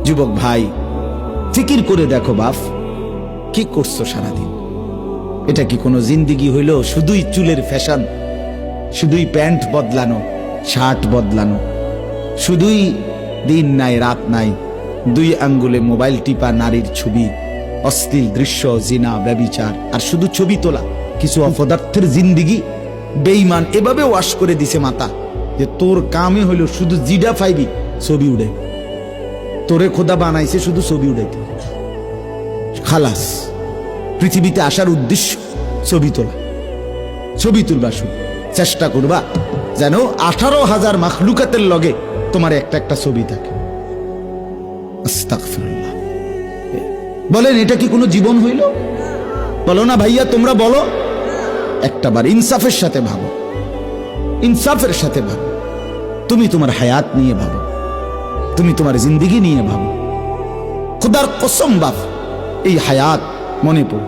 যুবক ভাই, ফিকির করে দেখো বাপ, কি করছো সারাদিন? এটা কি কোনো জিন্দিগি হইল? শুধুই চুলের ফ্যাশন, শুধুই প্যান্ট বদলানো, শার্ট বদলানো, শুধুই দিন নাই রাত নাই, 2 আঙ্গুলে মোবাইল টিপা, নারীর ছবি, অশ্লীল দৃশ্য, জিনা, ব্যভিচার, আর শুধু ছবি তোলা। কিছু অপদার্থের জিন্দিগি বেঈমান এভাবে ওয়াশ করে দিছে মাথা যে তোর কামে হইল শুধু জিডা ফাইবি, ছবি উড়ে। তোরে খোদা বানাইছে শুধু ছবি উড়াইতে, খালাস। পৃথিবীতে আসার উদ্দেশ্য ছবি তোলা, ছবি তুলবা। শুধু চেষ্টা করবা যেন 18,000 মাখলুকাতের লগে তোমার একটা একটা ছবি থাকে। আস্তাগফিরুল্লাহ। বলেন এটা কি কোনো জীবন হইল? বলো না ভাইয়া, তোমরা বলো। একটাবার ইনসাফের সাথে ভাবো, ইনসাফের সাথে ভাবো। তুমি তোমার হায়াত নিয়ে ভাবো, তুমি তোমার জিন্দিগি নিয়ে ভাবো। খুদার কসম বাপ, এই হায়াত মনে পড়ে।